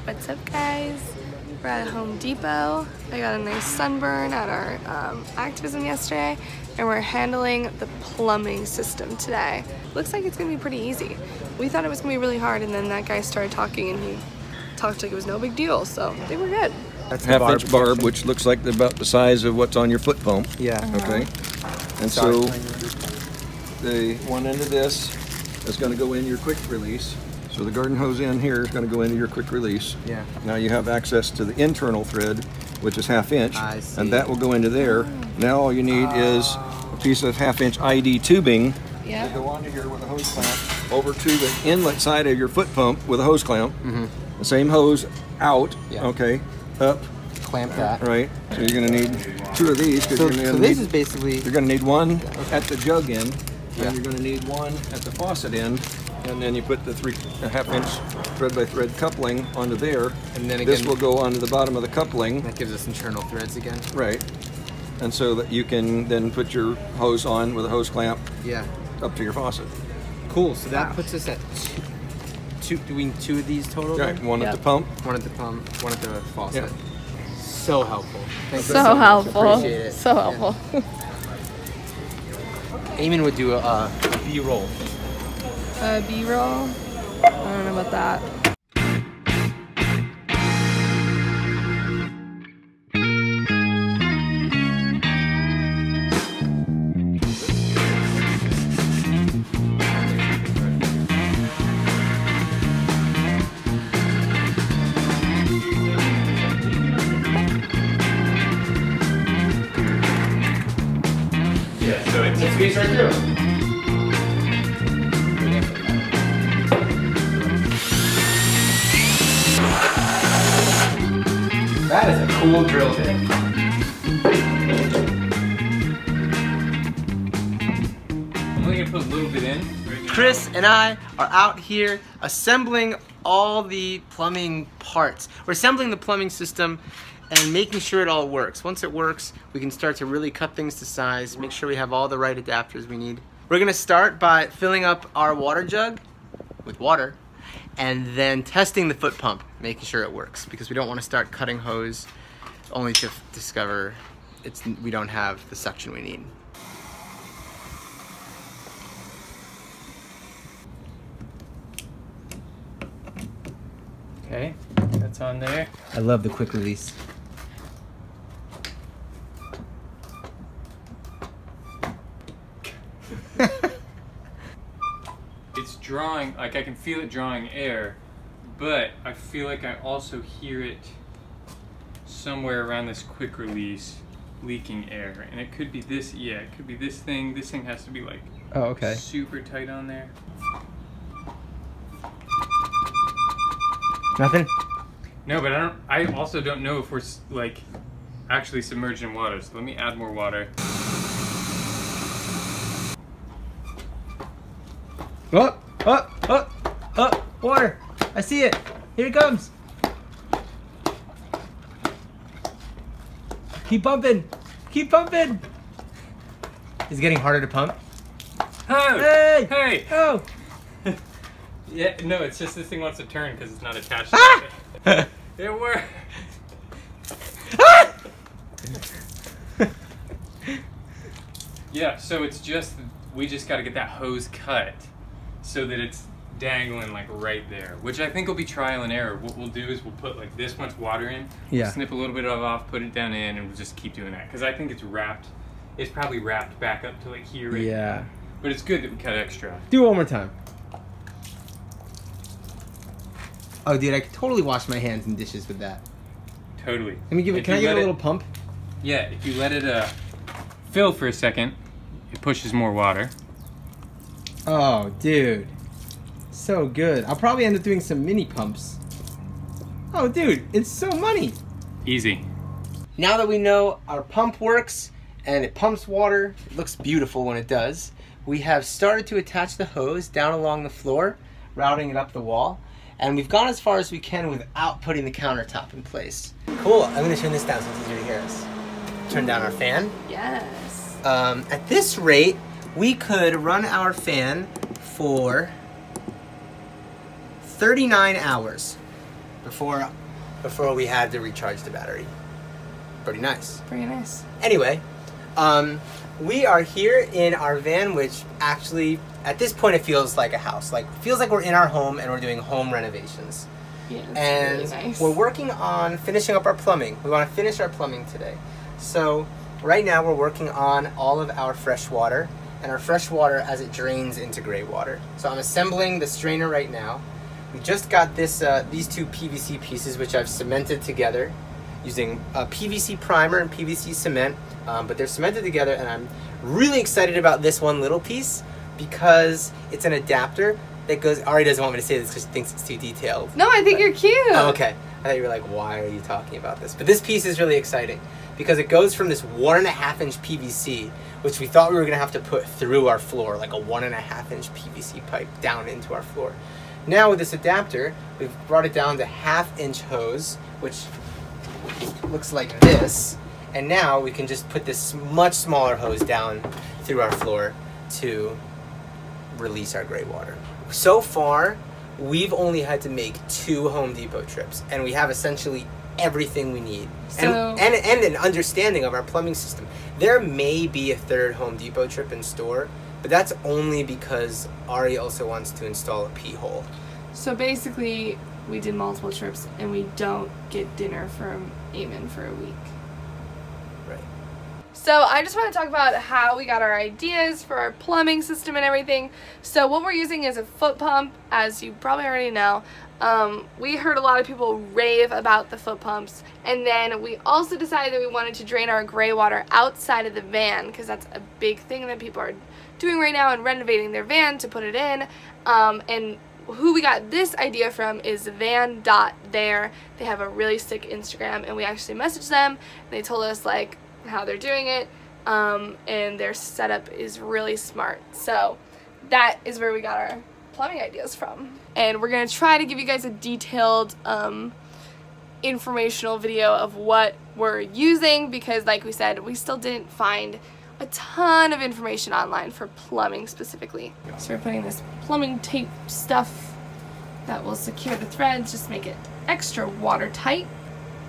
What's up, guys? We're at Home Depot. I got a nice sunburn at our activism yesterday, and we're handling the plumbing system today. Looks like it's gonna be pretty easy. We thought it was gonna be really hard, and then that guy started talking, and he talked like it was no big deal, so I think we're good. That's half-inch barb, which looks like about the size of what's on your foot pump. Yeah. Okay. And so the one end of this is going to go in your quick release. So the garden hose end here is going to go into your quick release. Yeah. Now you have access to the internal thread, which is 1/2 inch, I see. and that will go into there. Now all you need is a piece of 1/2 inch ID tubing to go onto here with a hose clamp over to the inlet side of your foot pump with a hose clamp. The same hose out. Okay. Up. Clamp that. Right. So you're going to need 2 of these. So this is basically. You're going to need one at the jug end, and you're going to need one at the faucet end. And then you put the 3.5 inch thread by thread coupling onto there, and then again, this will go onto the bottom of the coupling. That gives us internal threads again. Right, and so that you can then put your hose on with a hose clamp. Yeah. Up to your faucet. Cool. So that puts us at doing 2 of these total. Right. One at the pump. One at the pump. One at the faucet. So helpful. Thanks so helpful. Appreciate it. So helpful. Eamon would do a B-roll. B-roll? I don't know about that. Yeah, so it's a piece right through. That is a cool drill bit. I'm only gonna put a little bit in. Chris and I are out here assembling all the plumbing parts. We're assembling the plumbing system and making sure it all works. Once it works, we can start to really cut things to size, make sure we have all the right adapters we need. We're gonna start by filling up our water jug with water, and then testing the foot pump, making sure it works, because we don't want to start cutting hose only to discover we don't have the suction we need. Okay, that's on there. I love the quick release. It's drawing, like I can feel it drawing air, but I feel like I also hear it somewhere around this quick release leaking air. And it could be this, yeah, it could be this thing. This thing has to be like super tight on there. Nothing? No, but I also don't know if we're like actually submerged in water. So let me add more water. Water! I see it! Here it comes! Keep pumping! Keep pumping! Is it getting harder to pump? Oh! Hey! Hey! Oh! Yeah, no, it's just this thing wants to turn because it's not attached to it. It worked! Yeah, so it's just, we just got to get that hose cut so that it's dangling like right there, which I think will be trial and error. What we'll do is we'll put like this much water in, snip a little bit of off, put it down in, and we'll just keep doing that. Because I think it's wrapped, it's probably wrapped back up to like here right now. But it's good that we cut extra. Do it one more time. Oh dude, I could totally wash my hands and dishes with that. Totally. Let me give it, can I give it a little pump? Yeah, if you let it fill for a second, it pushes more water. Oh, dude. So good. I'll probably end up doing some mini pumps. Oh, dude, it's so money. Easy. Now that we know our pump works and it pumps water, it looks beautiful when it does, we have started to attach the hose down along the floor, routing it up the wall, and we've gone as far as we can without putting the countertop in place. Cool. I'm going to turn this down so it's easier to hear us. Turn down our fan. Yes. At this rate, we could run our fan for 39 hours. before we had to recharge the battery. Pretty nice. Pretty nice. Anyway, we are here in our van, which actually, at this point, it feels like a house. Like, feels like we're in our home and we're doing home renovations. Yeah, and really nice. We're working on finishing up our plumbing. We want to finish our plumbing today. So right now we're working on all of our fresh water and our fresh water as it drains into gray water. So I'm assembling the strainer right now. We just got this these two PVC pieces, which I've cemented together using a PVC primer and PVC cement, but they're cemented together, and I'm really excited about this one little piece because it's an adapter that goes. Ari doesn't want me to say this because she thinks it's too detailed. No, I think you're cute. Oh, okay. I thought you were like, why are you talking about this? But this piece is really exciting because it goes from this 1.5 inch PVC, which we thought we were gonna have to put through our floor, like a 1.5 inch PVC pipe down into our floor. Now with this adapter, we've brought it down to 1/2 inch hose, which looks like this, and now we can just put this much smaller hose down through our floor to release our gray water. So far, we've only had to make 2 Home Depot trips, and we have essentially everything we need. So, and an understanding of our plumbing system. There may be a 3rd Home Depot trip in store, but that's only because Ari also wants to install a pee hole. so basically, we did multiple trips, and we don't get dinner from Eamon for a week. Right. So I just want to talk about how we got our ideas for our plumbing system and everything. So what we're using is a foot pump, as you probably already know. We heard a lot of people rave about the foot pumps, and then we also decided that we wanted to drain our gray water outside of the van, because that's a big thing that people are doing right now and renovating their van to put it in. And who we got this idea from is van.there. They have a really sick Instagram, and we actually messaged them, and they told us like how they're doing it, and their setup is really smart. So that is where we got our plumbing ideas from, and we're gonna try to give you guys a detailed informational video of what we're using, because like we said, we still didn't find a ton of information online for plumbing specifically. So we're putting this plumbing tape stuff that will secure the threads, just make it extra watertight.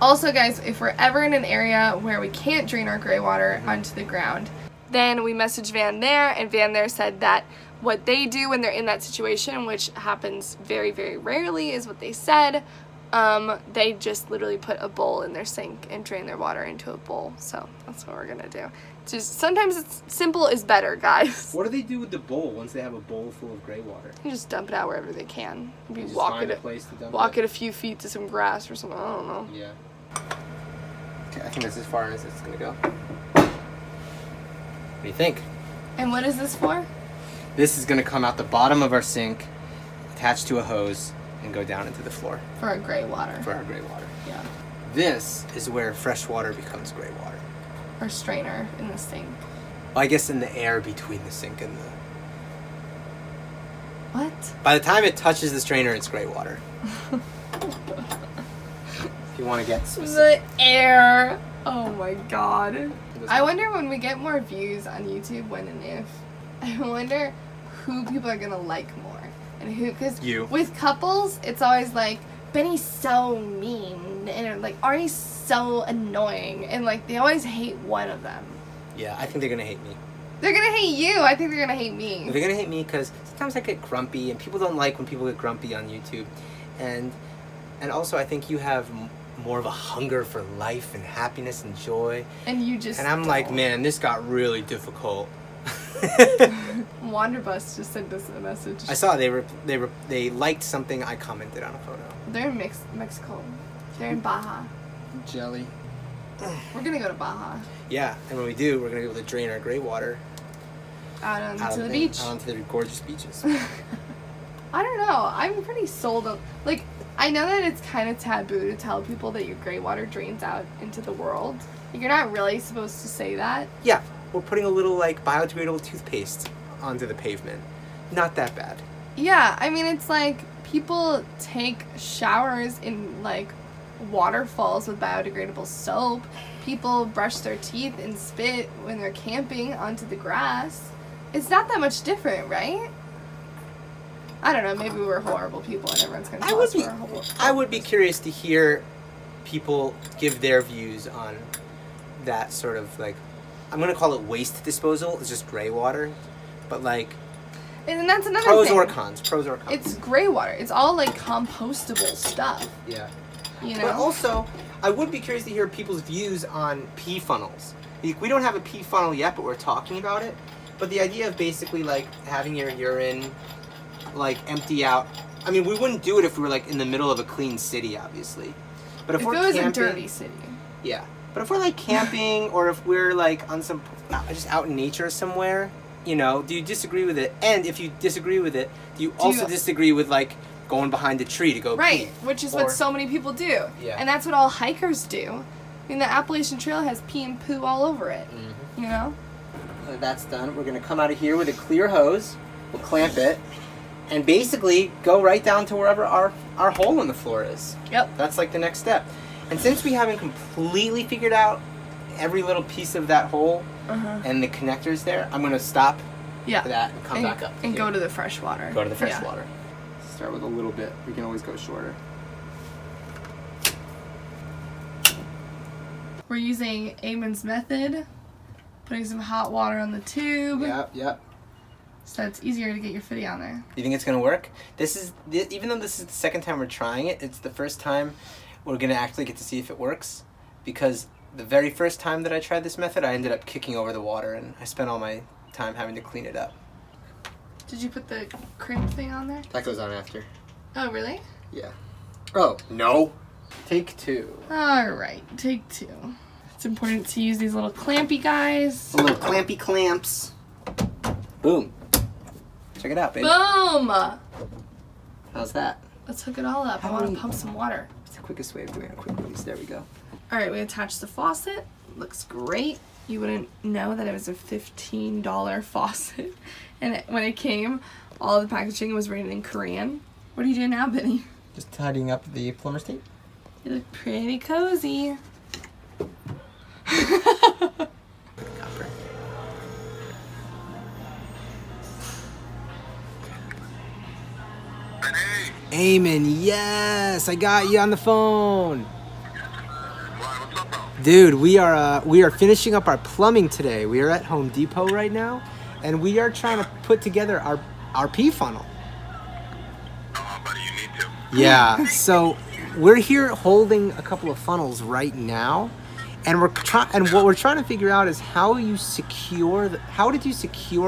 Also guys, if we're ever in an area where we can't drain our gray water onto the ground, then we messaged Van there, and Van there said that what they do when they're in that situation, which happens very, very rarely, is what they said. They just literally put a bowl in their sink and drain their water into a bowl. So that's what we're gonna do. Just sometimes it's simple is better, guys. What do they do with the bowl once they have a bowl full of gray water? You just dump it out wherever they can. Maybe Just walk find it, a place to dump walk it? it a few feet to some grass or something. I don't know. Yeah. Okay, I think that's as far as it's gonna go. What do you think? And what is this for? This is gonna come out the bottom of our sink, attached to a hose, and go down into the floor For our gray water. for our gray water. Yeah. This is where fresh water becomes gray water. Our strainer in the sink. Well, I guess in the air between the sink and the... What? By the time it touches the strainer, it's gray water. If you want to get specific. The air. Oh my god. I wonder when we get more views on YouTube, when and if, I wonder who people are gonna like more. And who, because with couples, it's always like, Benny's so mean, and like, Ari's so annoying, and like, they always hate one of them. Yeah, I think they're gonna hate me. They're gonna hate you. I think they're gonna hate me. They're gonna hate me because sometimes I get grumpy, and people don't like when people get grumpy on YouTube. And also, I think you have more of a hunger for life and happiness and joy. And you just And I'm like, man, this got really difficult. Wanderbus just sent us a message. I saw they liked something I commented on a photo. They're in Mexico. They're in Baja. Jelly. We're gonna go to Baja. Yeah, and when we do, we're gonna be able to drain our gray water Out onto the beach. Out onto the gorgeous beaches. I don't know. I'm pretty sold on, like, I know that it's kind of taboo to tell people that your gray water drains out into the world. Like, you're not really supposed to say that. Yeah, we're putting a little like biodegradable toothpaste onto the pavement. Not that bad. Yeah, I mean, it's like people take showers in like waterfalls with biodegradable soap. People brush their teeth and spit when they're camping onto the grass. It's not that much different, right? I don't know, maybe we're horrible people and everyone's going to tell us we're horrible. I would be curious to hear people give their views on that sort of like, I'm going to call it waste disposal. It's just gray water. But like, and that's another pros thing. or cons. Pros or cons. It's gray water. It's all like compostable stuff. Yeah. You know? But also, I would be curious to hear people's views on pee funnels. Like, we don't have a pee funnel yet, but we're talking about it. But the idea of basically like having your urine like empty out. I mean, we wouldn't do it if we were like in the middle of a clean city, obviously. But if we're it was camping, a dirty city. Yeah. But if we're like camping or if we're like on some just out in nature somewhere, you know, do you disagree with it? And if you disagree with it, do you also disagree with like going behind a tree to go pee? Which is what so many people do. Yeah. And that's what all hikers do. I mean, the Appalachian Trail has pee and poo all over it. Mm-hmm. You know? That's done. We're going to come out of here with a clear hose. We'll clamp it. And basically go right down to wherever our hole in the floor is. Yep. That's like the next step. And since we haven't completely figured out every little piece of that hole and the connectors there, I'm going to stop that and come back up. And go to the fresh water. Go to the fresh water. Start with a little bit. We can always go shorter. We're using Eamon's method. Putting some hot water on the tube. Yep. So it's easier to get your footy on there. You think it's going to work? Even though this is the second time we're trying it, it's the first time we're going to actually get to see if it works. Because the very first time that I tried this method, I ended up kicking over the water and I spent all my time having to clean it up. Did you put the crimp thing on there? That goes on after. Oh, really? Yeah. Oh, no. Take two. Alright, take two. It's important to use these little clampy guys. The little clampy clamps. Boom. Check it out, baby. Boom! How's that? Let's hook it all up. I want to pump some water. It's the quickest way of doing a quick release. There we go. Alright, we attached the faucet. Looks great. You wouldn't know that it was a $15 faucet. And when it came, all the packaging was written in Korean. What are you doing now, Benny? Just tidying up the plumber's tape. You look pretty cozy. Copper. Eamon, yes, I got you on the phone. Dude, we are finishing up our plumbing today. We are at Home Depot right now, and we are trying to put together our pee funnel. Oh, buddy, you need to. Yeah, so we're here holding a couple of funnels right now, and what we're trying to figure out is how did you secure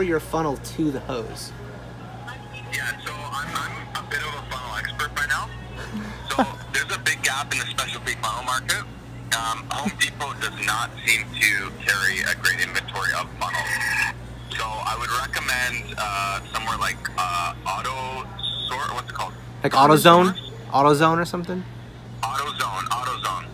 your funnel to the hose? Yeah, so I'm a bit of a funnel expert by now. So there's a big gap in the specialty funnel market. Home Depot does not seem to carry a great inventory of funnels. So I would recommend somewhere like what's it called? Like AutoZone? AutoZone or something? AutoZone.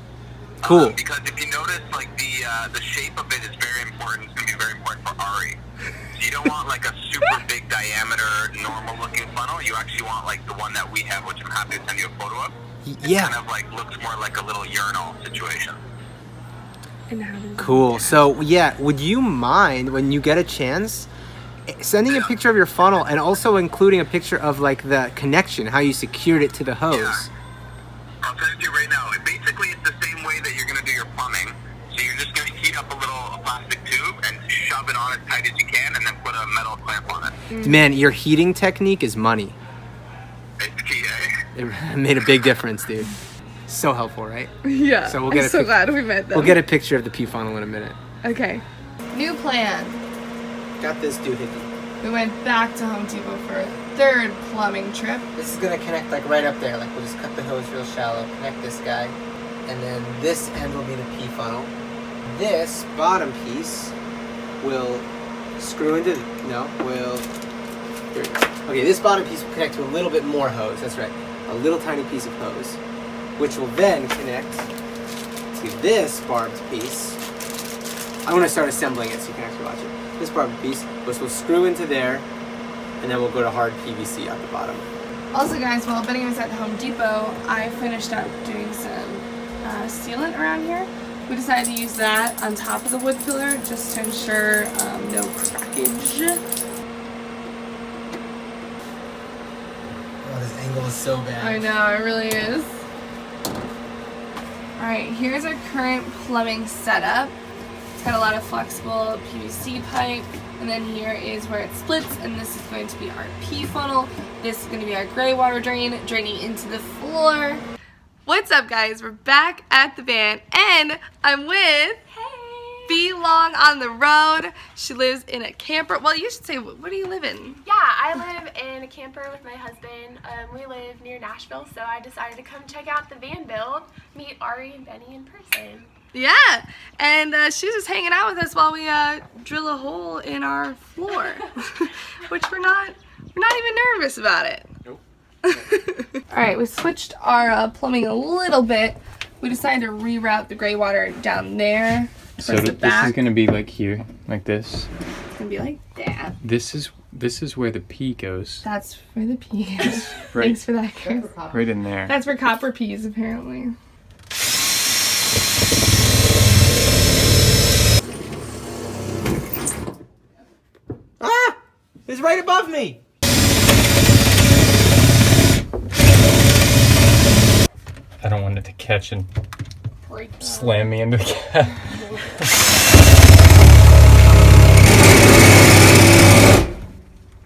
Cool. Because if you notice, like the shape of it is very important. It's going to be very important for Ari. So you don't want like a super big diameter, normal looking funnel. You actually want like the one that we have, which I'm happy to send you a photo of. Yeah. It kind of like looks more like a little urinal situation. Cool. So yeah, would you mind when you get a chance sending a picture of your funnel and also including a picture of like the connection, how you secured it to the hose? Yeah. I'll send it to you right now. Basically, it's the same way that you're going to do your plumbing. So you're just going to heat up a little plastic tube and shove it on as tight as you can, and then put a metal clamp on it. Man, your heating technique is money. It's key, eh? It made a big difference, dude. So helpful, right? Yeah. So we'll get I'm so glad we met them. We'll get a picture of the pee funnel in a minute. Okay. New plan. Got this doohickey. We went back to Home Depot for a third plumbing trip. This is gonna connect like right up there. Like we'll just cut the hose real shallow, connect this guy, and then this end will be the pee funnel. This bottom piece will screw into here. Okay, this bottom piece will connect to a little bit more hose. That's right, a little tiny piece of hose, which will then connect to this barbed piece. I'm gonna start assembling it so you can actually watch it. This barbed piece, which will screw into there, and then we'll go to hard PVC at the bottom. Also guys, while Benny was at Home Depot, I finished up doing some sealant around here. We decided to use that on top of the wood filler just to ensure no crackage. this angle is so bad. I know, it really is. Alright, here's our current plumbing setup. It's got a lot of flexible PVC pipe, and then here is where it splits, and this is going to be our P funnel. This is going to be our gray water drain draining into the floor. What's up, guys? We're back at the van, and I'm with Be Long on the road. She lives in a camper. Well, you should say, where do you live in? Yeah, I live in a camper with my husband. We live near Nashville, so I decided to come check out the Vanbuild, meet Ari and Benny in person. Yeah, and she's just hanging out with us while we drill a hole in our floor, which we're not even nervous about it. Nope. All right, we switched our plumbing a little bit. We decided to reroute the gray water down there. So this is gonna be like here, like this. It's gonna be like that. This is where the P goes. That's where the P is. Right. Thanks for that, Chris. Right in there. That's where copper peas, apparently. Ah! It's right above me! I don't want it to catch and slam me into the cat.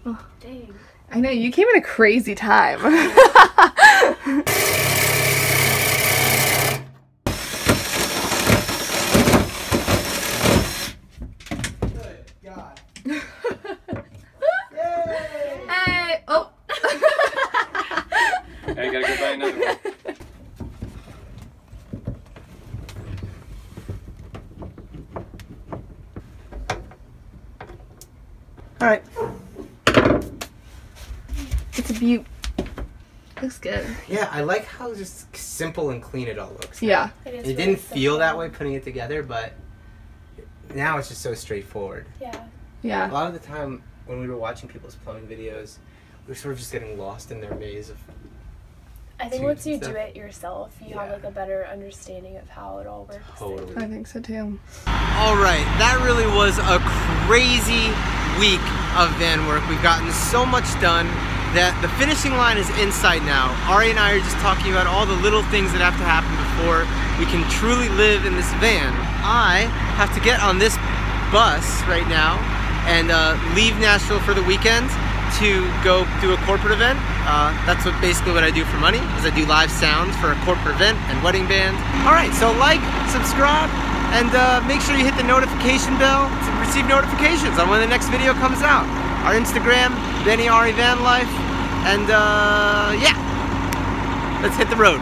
Oh, dang. I know, you came at a crazy time. Hey! Oh! I gotta go buy another one. Alright. It's a beaut. Looks good. Yeah, I like how just simple and clean it all looks. Yeah. It didn't feel that way putting it together, but now it's just so straightforward. Yeah. Yeah. A lot of the time when we were watching people's plumbing videos, we were sort of just getting lost in their maze of... I think tubes once you and do stuff. it yourself, you Yeah. have like a better understanding of how it all works. Totally. I think so too. Alright, that really was a crazy week of van work. We've gotten so much done that the finishing line is in sight now. Ari and I are just talking about all the little things that have to happen before we can truly live in this van. I have to get on this bus right now and leave Nashville for the weekend to go do a corporate event. That's basically what I do for money, is I do live sounds for a corporate event and wedding band. Alright, so like, subscribe, and make sure you hit the notification bell to receive notifications on when the next video comes out. Our Instagram, BennyAriVanLife, and yeah, let's hit the road.